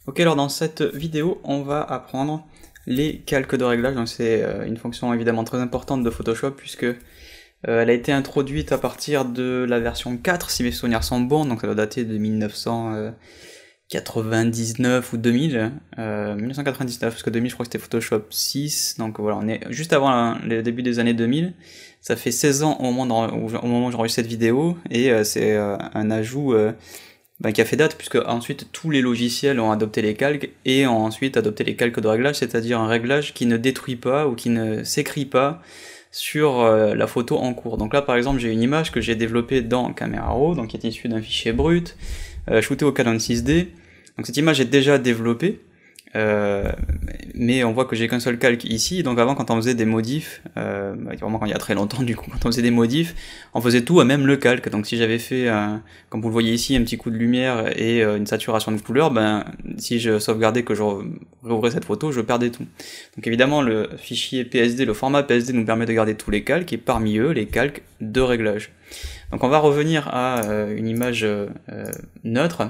Ok, alors dans cette vidéo, on va apprendre les calques de réglage. Donc c'est une fonction évidemment très importante de Photoshop puisque elle a été introduite à partir de la version 4, si mes souvenirs sont bons, donc ça doit dater de 1999 ou 2000, 1999, parce que 2000 je crois que c'était Photoshop 6, donc voilà, on est juste avant le début des années 2000, ça fait 16 ans au moment où j'enregistre cette vidéo, et c'est un ajout qui a fait date, puisque ensuite tous les logiciels ont adopté les calques, et ont ensuite adopté les calques de réglage, c'est-à-dire un réglage qui ne détruit pas, ou qui ne s'écrit pas, sur la photo en cours. Donc là par exemple j'ai une image que j'ai développée dans Camera Raw, donc qui est issue d'un fichier brut, shooté au Canon 6D. Donc cette image est déjà développée, mais on voit que j'ai qu'un seul calque ici, donc avant quand on faisait des modifs, vraiment quand il y a très longtemps du coup, quand on faisait des modifs, on faisait tout à même le calque, donc si j'avais fait, comme vous le voyez ici, un petit coup de lumière et une saturation de couleur, si je sauvegardais que je réouvrais cette photo, je perdais tout. Donc évidemment le fichier PSD, le format PSD nous permet de garder tous les calques, et parmi eux les calques de réglage. Donc on va revenir à une image neutre.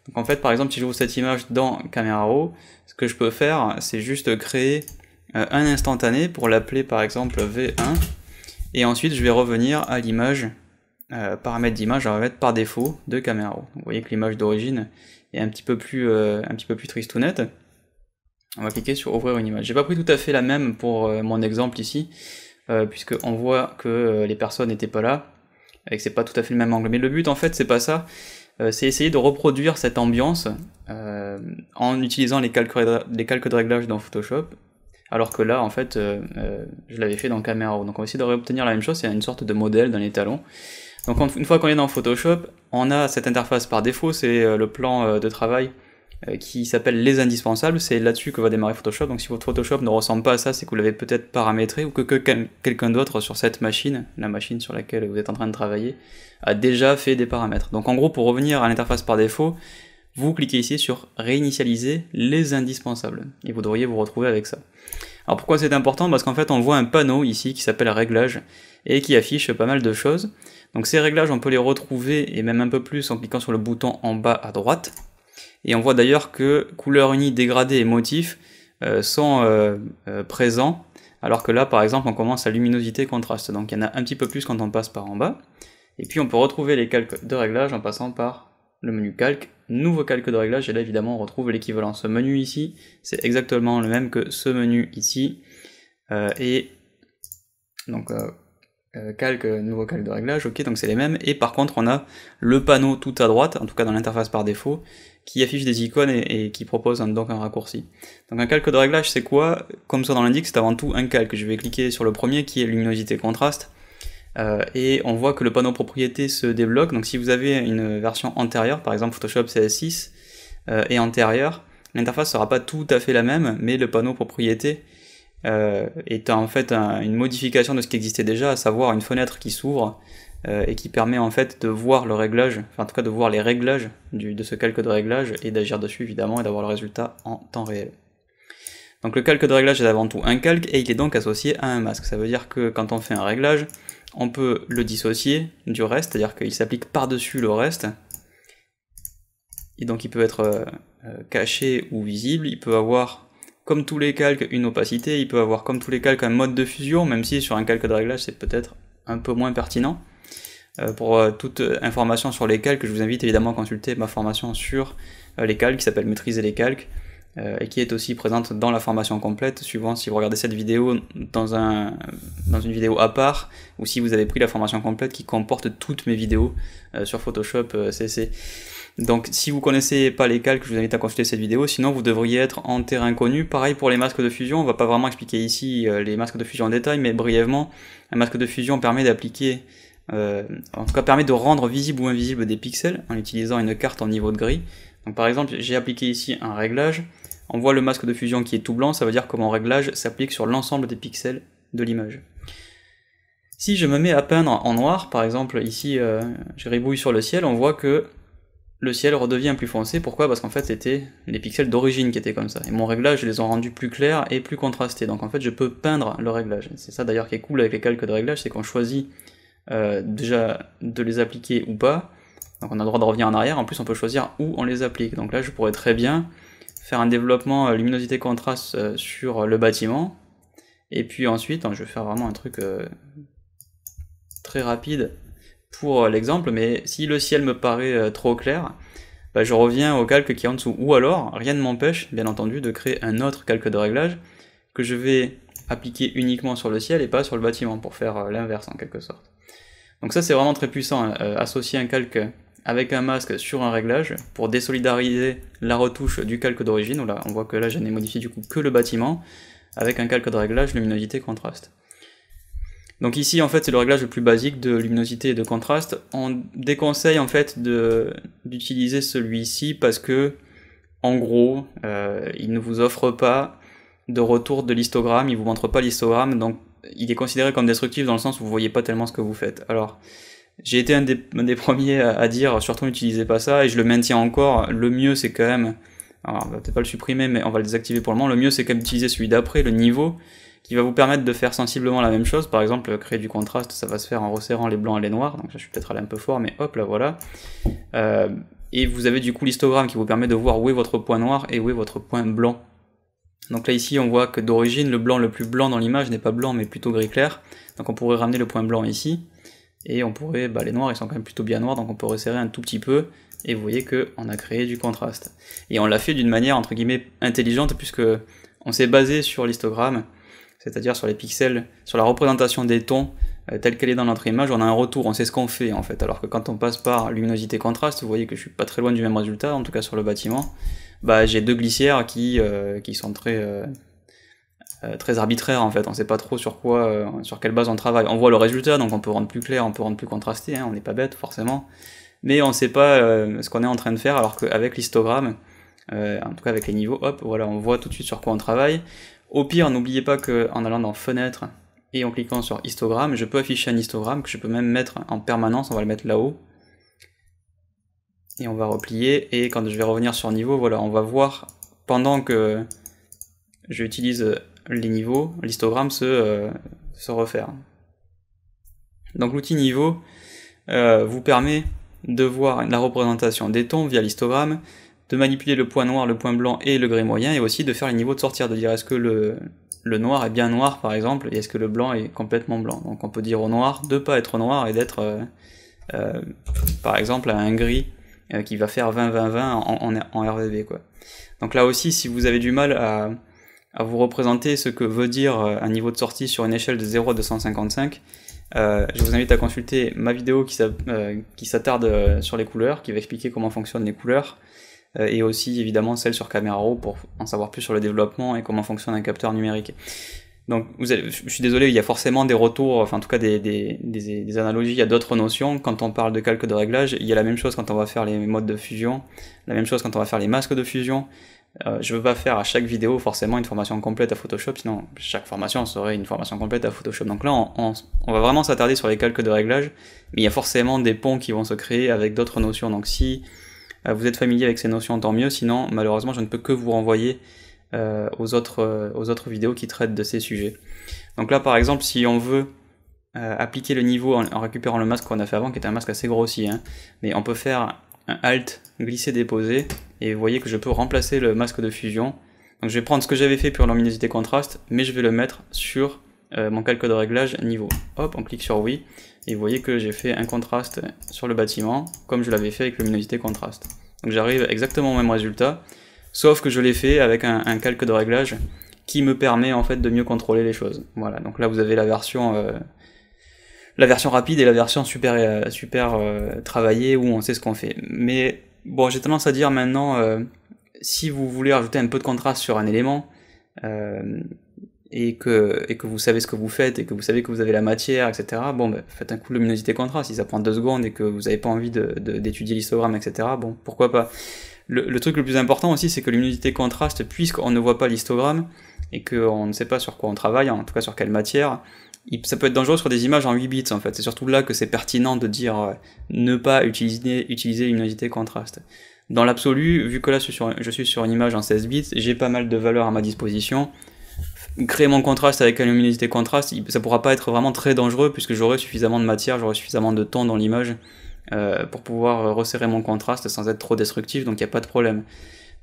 Donc en fait par exemple si j'ouvre cette image dans Camera Raw, ce que je peux faire c'est juste créer un instantané pour l'appeler par exemple V1, et ensuite je vais revenir à l'image, paramètre d'image, je vais mettre par défaut de Camera Raw. Vous voyez que l'image d'origine est un petit peu plus tristounette. On va cliquer sur ouvrir une image. J'ai pas pris tout à fait la même pour mon exemple ici, puisque on voit que les personnes n'étaient pas là, et que c'est pas tout à fait le même angle. Mais le but en fait c'est pas ça, c'est essayer de reproduire cette ambiance en utilisant les calques de réglage dans Photoshop, alors que là en fait je l'avais fait dans Camera Raw. Donc on va essayer de réobtenir la même chose, c'est une sorte de modèle d'un étalon. Donc une fois qu'on est dans Photoshop, on a cette interface par défaut, c'est le plan de travail qui s'appelle les indispensables, c'est là-dessus que va démarrer Photoshop. Donc si votre Photoshop ne ressemble pas à ça, c'est que vous l'avez peut-être paramétré, ou que quelqu'un d'autre sur cette machine, la machine sur laquelle vous êtes en train de travailler, a déjà fait des paramètres. Donc en gros, pour revenir à l'interface par défaut, vous cliquez ici sur réinitialiser les indispensables, et vous devriez vous retrouver avec ça. Alors pourquoi c'est important? Parce qu'en fait on voit un panneau ici qui s'appelle réglages, et qui affiche pas mal de choses. Donc ces réglages on peut les retrouver, et même un peu plus en cliquant sur le bouton en bas à droite. Et on voit d'ailleurs que couleur unie, dégradé et motif sont présents, alors que là par exemple on commence à luminosité contraste, donc il y en a un petit peu plus quand on passe par en bas. Et puis on peut retrouver les calques de réglage en passant par le menu calque, nouveau calque de réglage, et là évidemment on retrouve l'équivalent. Ce menu ici, c'est exactement le même que ce menu ici, et donc calque, nouveau calque de réglage, ok, donc c'est les mêmes, et par contre on a le panneau tout à droite, en tout cas dans l'interface par défaut, qui affiche des icônes et qui propose donc un raccourci. Donc un calque de réglage c'est quoi? Comme son nom l'indique, c'est avant tout un calque. Je vais cliquer sur le premier qui est luminosité contraste, et on voit que le panneau propriété se débloque. Donc si vous avez une version antérieure, par exemple Photoshop CS6 et antérieure, l'interface sera pas tout à fait la même, mais le panneau propriété est en fait une modification de ce qui existait déjà, à savoir une fenêtre qui s'ouvre et qui permet en fait de voir le réglage, enfin en tout cas de voir les réglages de ce calque de réglage, et d'agir dessus évidemment, et d'avoir le résultat en temps réel. Donc le calque de réglage est avant tout un calque, et il est donc associé à un masque. Ça veut dire que quand on fait un réglage, on peut le dissocier du reste, c'est-à-dire qu'il s'applique par-dessus le reste, et donc il peut être caché ou visible. Il peut avoir, comme tous les calques, une opacité, il peut avoir comme tous les calques un mode de fusion, même si sur un calque de réglage c'est peut-être un peu moins pertinent. Pour toute information sur les calques, je vous invite évidemment à consulter ma formation sur les calques, qui s'appelle Maîtriser les calques, et qui est aussi présente dans la formation complète, suivant si vous regardez cette vidéo dans une vidéo à part, ou si vous avez pris la formation complète qui comporte toutes mes vidéos sur Photoshop CC. Donc si vous connaissez pas les calques, je vous invite à consulter cette vidéo, sinon vous devriez être en terrain connu. Pareil pour les masques de fusion, on va pas vraiment expliquer ici les masques de fusion en détail, mais brièvement, un masque de fusion permet d'appliquer, en tout cas permet de rendre visible ou invisible des pixels en utilisant une carte en niveau de gris. Donc par exemple, j'ai appliqué ici un réglage, on voit le masque de fusion qui est tout blanc, ça veut dire que mon réglage s'applique sur l'ensemble des pixels de l'image. Si je me mets à peindre en noir, par exemple ici je ribouille sur le ciel, on voit que le ciel redevient plus foncé. Pourquoi? Parce qu'en fait c'était les pixels d'origine qui étaient comme ça. Et mon réglage, je les ai rendus plus clairs et plus contrastés. Donc en fait je peux peindre le réglage. C'est ça d'ailleurs qui est cool avec les calques de réglage, c'est qu'on choisit déjà de les appliquer ou pas. Donc on a le droit de revenir en arrière, en plus on peut choisir où on les applique. Donc là je pourrais très bien faire un développement luminosité contraste sur le bâtiment. Et puis ensuite, je vais faire vraiment un truc très rapide pour l'exemple, mais si le ciel me paraît trop clair, bah, je reviens au calque qui est en dessous. Ou alors, rien ne m'empêche, bien entendu, de créer un autre calque de réglage que je vais appliquer uniquement sur le ciel et pas sur le bâtiment, pour faire l'inverse en quelque sorte. Donc ça c'est vraiment très puissant, associer un calque avec un masque sur un réglage pour désolidariser la retouche du calque d'origine. Là, on voit que là je n'ai modifié du coup que le bâtiment, avec un calque de réglage luminosité contraste. Donc ici en fait c'est le réglage le plus basique de luminosité et de contraste. On déconseille en fait d'utiliser celui-ci parce que en gros il ne vous offre pas de retour de l'histogramme, il vous montre pas l'histogramme, donc il est considéré comme destructif dans le sens où vous voyez pas tellement ce que vous faites. Alors j'ai été un des premiers à dire surtout n'utilisez pas ça, et je le maintiens encore. Le mieux c'est quand même, alors on va peut-être pas le supprimer mais on va le désactiver pour le moment, le mieux c'est quand même d'utiliser celui d'après, le niveau, qui va vous permettre de faire sensiblement la même chose. Par exemple créer du contraste, ça va se faire en resserrant les blancs et les noirs, donc là, je suis peut-être allé un peu fort mais hop là voilà. Et vous avez du coup l'histogramme qui vous permet de voir où est votre point noir et où est votre point blanc. Donc là ici on voit que d'origine le blanc le plus blanc dans l'image n'est pas blanc mais plutôt gris clair, donc on pourrait ramener le point blanc ici, et on pourrait, les noirs ils sont quand même plutôt bien noirs, donc on peut resserrer un tout petit peu, et vous voyez qu'on a créé du contraste. Et on l'a fait d'une manière entre guillemets intelligente, puisque on s'est basé sur l'histogramme, c'est-à-dire sur les pixels, sur la représentation des tons telle qu'elle est dans notre image, on a un retour, on sait ce qu'on fait en fait, alors que quand on passe par luminosité contraste, vous voyez que je suis pas très loin du même résultat, en tout cas sur le bâtiment. J'ai deux glissières qui sont très arbitraires en fait, on sait pas trop sur quelle base on travaille. On voit le résultat, donc on peut rendre plus clair, on peut rendre plus contrasté, hein, on n'est pas bête forcément, mais on sait pas ce qu'on est en train de faire, alors qu'avec l'histogramme, en tout cas avec les niveaux, hop, voilà, on voit tout de suite sur quoi on travaille. Au pire, n'oubliez pas qu'en allant dans Fenêtre et en cliquant sur histogramme, je peux afficher un histogramme que je peux même mettre en permanence, on va le mettre là-haut. Et on va replier, et quand je vais revenir sur niveau, voilà, on va voir, pendant que j'utilise les niveaux, l'histogramme se refaire. Donc l'outil niveau vous permet de voir la représentation des tons via l'histogramme, de manipuler le point noir, le point blanc et le gris moyen, et aussi de faire les niveaux de sortir, de dire est-ce que le noir est bien noir par exemple, et est-ce que le blanc est complètement blanc. Donc on peut dire au noir de pas être noir et d'être par exemple à un gris qui va faire 20-20-20 en RVB quoi. Donc là aussi, si vous avez du mal à vous représenter ce que veut dire un niveau de sortie sur une échelle de 0 à 255, je vous invite à consulter ma vidéo qui s'attarde sur les couleurs, qui va expliquer comment fonctionnent les couleurs, et aussi évidemment celle sur Camera Raw pour en savoir plus sur le développement et comment fonctionne un capteur numérique. Donc je suis désolé, il y a forcément des retours, enfin en tout cas des analogies à d'autres notions. Quand on parle de calque de réglage, il y a la même chose quand on va faire les modes de fusion, la même chose quand on va faire les masques de fusion. Je veux pas faire à chaque vidéo forcément une formation complète à Photoshop, sinon chaque formation serait une formation complète à Photoshop. Donc là on va vraiment s'attarder sur les calques de réglage, mais il y a forcément des ponts qui vont se créer avec d'autres notions. Donc si vous êtes familier avec ces notions, tant mieux, sinon malheureusement je ne peux que vous renvoyer aux autres vidéos qui traitent de ces sujets. Donc là par exemple, si on veut appliquer le niveau en récupérant le masque qu'on a fait avant, qui était un masque assez grossi, hein, mais on peut faire un Alt, glisser, déposer, et vous voyez que je peux remplacer le masque de fusion. Donc je vais prendre ce que j'avais fait pour luminosité contraste, mais je vais le mettre sur mon calque de réglage niveau. Hop, on clique sur oui, et vous voyez que j'ai fait un contraste sur le bâtiment, comme je l'avais fait avec luminosité contraste. Donc j'arrive exactement au même résultat, sauf que je l'ai fait avec un calque de réglage qui me permet en fait de mieux contrôler les choses. Voilà, donc là vous avez la version rapide et la version super travaillée où on sait ce qu'on fait. Mais bon, j'ai tendance à dire maintenant, si vous voulez rajouter un peu de contraste sur un élément, et que vous savez ce que vous faites, et que vous savez que vous avez la matière, etc., bon, faites un coup de luminosité contraste. Si ça prend 2 secondes et que vous n'avez pas envie d'étudier l'histogramme, etc., bon, pourquoi pas. Le truc le plus important aussi, c'est que luminosité contraste, puisqu'on ne voit pas l'histogramme, et qu'on ne sait pas sur quoi on travaille, en tout cas sur quelle matière, ça peut être dangereux sur des images en 8 bits en fait. C'est surtout là que c'est pertinent de dire ne pas utiliser luminosité contraste. Dans l'absolu, vu que là je suis sur une image en 16 bits, j'ai pas mal de valeurs à ma disposition. Créer mon contraste avec une luminosité contraste, ça pourra pas être vraiment très dangereux puisque j'aurai suffisamment de matière, j'aurai suffisamment de ton dans l'image pour pouvoir resserrer mon contraste sans être trop destructif, donc il n'y a pas de problème.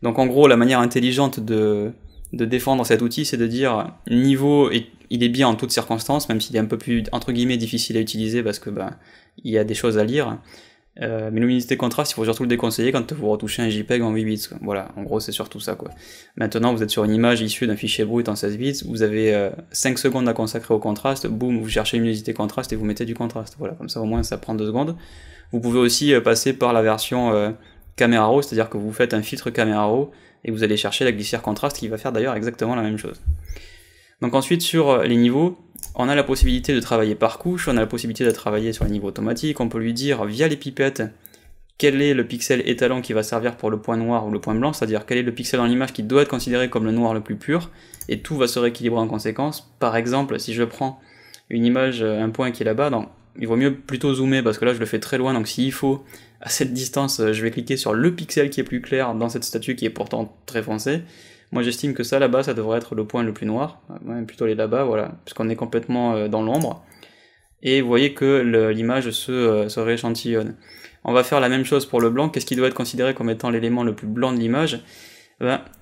Donc en gros, la manière intelligente de défendre cet outil, c'est de dire niveau, il est bien en toutes circonstances, même s'il est un peu plus entre guillemets difficile à utiliser parce que il y a des choses à lire. Mais luminosité contraste, il faut surtout le déconseiller quand vous retouchez un JPEG en 8 bits. Quoi. Voilà, en gros c'est surtout ça. Quoi. Maintenant vous êtes sur une image issue d'un fichier brut en 16 bits, vous avez 5 secondes à consacrer au contraste, boum, vous cherchez luminosité contraste et vous mettez du contraste. Voilà, comme ça au moins ça prend 2 secondes. Vous pouvez aussi passer par la version Camera Raw, c'est-à-dire que vous faites un filtre Camera Raw et vous allez chercher la glissière contraste qui va faire d'ailleurs exactement la même chose. Donc ensuite sur les niveaux, on a la possibilité de travailler par couche, on a la possibilité de travailler sur les niveaux automatiques, on peut lui dire via les pipettes quel est le pixel étalon qui va servir pour le point noir ou le point blanc, c'est-à-dire quel est le pixel dans l'image qui doit être considéré comme le noir le plus pur, et tout va se rééquilibrer en conséquence. Par exemple, si je prends une image, un point qui est là-bas, donc il vaut mieux plutôt zoomer parce que là je le fais très loin, donc s'il faut, à cette distance, je vais cliquer sur le pixel qui est plus clair dans cette statue qui est pourtant très foncée. Moi j'estime que ça là-bas, ça devrait être le point le plus noir, plutôt les là-bas, voilà, puisqu'on est complètement dans l'ombre. Et vous voyez que l'image se rééchantillonne. On va faire la même chose pour le blanc, qu'est-ce qui doit être considéré comme étant l'élément le plus blanc de l'image?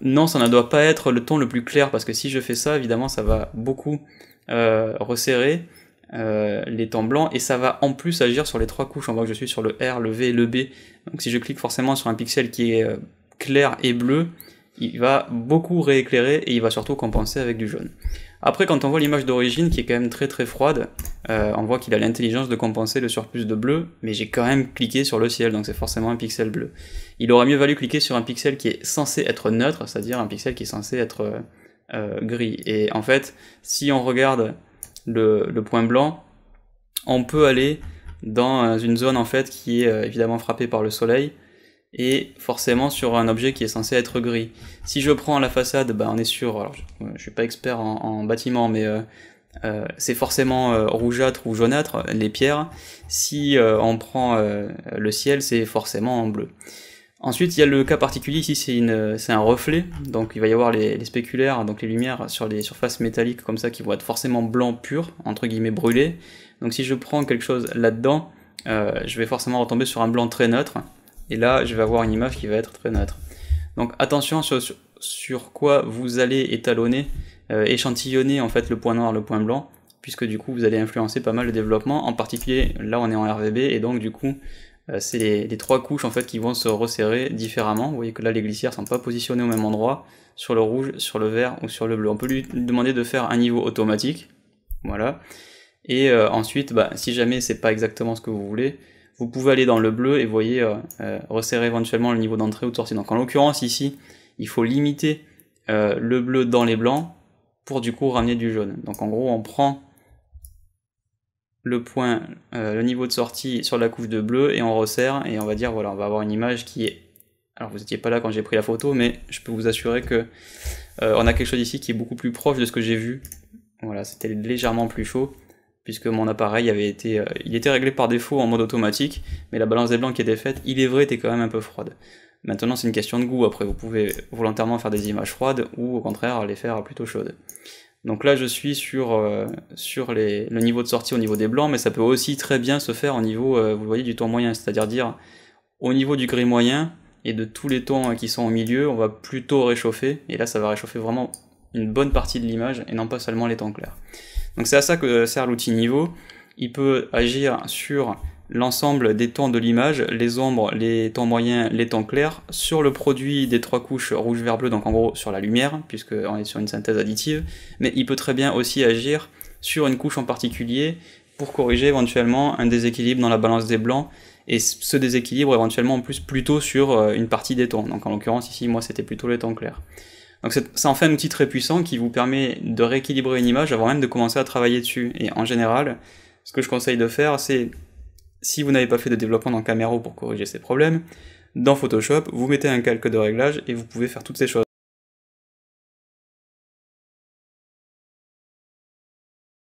Non, ça ne doit pas être le ton le plus clair, parce que si je fais ça, évidemment ça va beaucoup resserrer les tons blancs, et ça va en plus agir sur les 3 couches. On voit que je suis sur le R, le V et le B, donc si je clique forcément sur un pixel qui est clair et bleu, il va beaucoup rééclairer et il va surtout compenser avec du jaune. Après, quand on voit l'image d'origine qui est quand même très très froide, on voit qu'il a l'intelligence de compenser le surplus de bleu, mais j'ai quand même cliqué sur le ciel, donc c'est forcément un pixel bleu. Il aurait mieux valu cliquer sur un pixel qui est censé être neutre, c'est-à-dire un pixel qui est censé être gris. Et en fait, si on regarde le point blanc, on peut aller dans une zone en fait qui est évidemment frappée par le soleil, et forcément sur un objet qui est censé être gris. Si je prends la façade, on est sur, alors je suis pas expert en bâtiment, mais c'est forcément rougeâtre ou jaunâtre, les pierres. Si on prend le ciel, c'est forcément en bleu. Ensuite, il y a le cas particulier, ici c'est un reflet, donc il va y avoir les spéculaires, donc les lumières sur les surfaces métalliques comme ça qui vont être forcément blanc pur, entre guillemets brûlé. Donc si je prends quelque chose là-dedans, je vais forcément retomber sur un blanc très neutre, et là je vais avoir une image qui va être très neutre. Donc attention sur quoi vous allez étalonner, échantillonner en fait le point noir, le point blanc, puisque du coup vous allez influencer pas mal le développement, en particulier là on est en RVB, et donc du coup c'est les 3 couches en fait qui vont se resserrer différemment. Vous voyez que là les glissières sont pas positionnées au même endroit, sur le rouge, sur le vert ou sur le bleu. On peut lui demander de faire un niveau automatique, voilà. Et ensuite, si jamais c'est pas exactement ce que vous voulez, vous pouvez aller dans le bleu et vous voyez resserrer éventuellement le niveau d'entrée ou de sortie. Donc en l'occurrence ici, il faut limiter le bleu dans les blancs pour du coup ramener du jaune. Donc en gros on prend le point, le niveau de sortie sur la couche de bleu et on resserre et on va dire voilà, on va avoir une image qui est... Alors vous étiez pas là quand j'ai pris la photo, mais je peux vous assurer que on a quelque chose ici qui est beaucoup plus proche de ce que j'ai vu. Voilà, c'était légèrement plus chaud, puisque mon appareil avait été, il était réglé par défaut en mode automatique, mais la balance des blancs qui était faite, il est vrai, était quand même un peu froide. Maintenant c'est une question de goût, après vous pouvez volontairement faire des images froides, ou au contraire les faire plutôt chaudes. Donc là je suis sur le niveau de sortie au niveau des blancs, mais ça peut aussi très bien se faire au niveau, vous le voyez, du ton moyen, c'est-à-dire dire au niveau du gris moyen, et de tous les tons qui sont au milieu, on va plutôt réchauffer, et là ça va réchauffer vraiment une bonne partie de l'image, et non pas seulement les tons clairs. Donc c'est à ça que sert l'outil niveau. Il peut agir sur l'ensemble des tons de l'image, les ombres, les tons moyens, les tons clairs, sur le produit des 3 couches rouge, vert, bleu, donc en gros sur la lumière, puisqu'on est sur une synthèse additive, mais il peut très bien aussi agir sur une couche en particulier pour corriger éventuellement un déséquilibre dans la balance des blancs, et ce déséquilibre éventuellement en plus plutôt sur une partie des tons. Donc en l'occurrence ici, moi c'était plutôt les tons clairs. Donc ça en fait un outil très puissant qui vous permet de rééquilibrer une image avant même de commencer à travailler dessus. Et en général, ce que je conseille de faire, c'est, si vous n'avez pas fait de développement dans Camera Raw pour corriger ces problèmes, dans Photoshop, vous mettez un calque de réglage et vous pouvez faire toutes ces choses.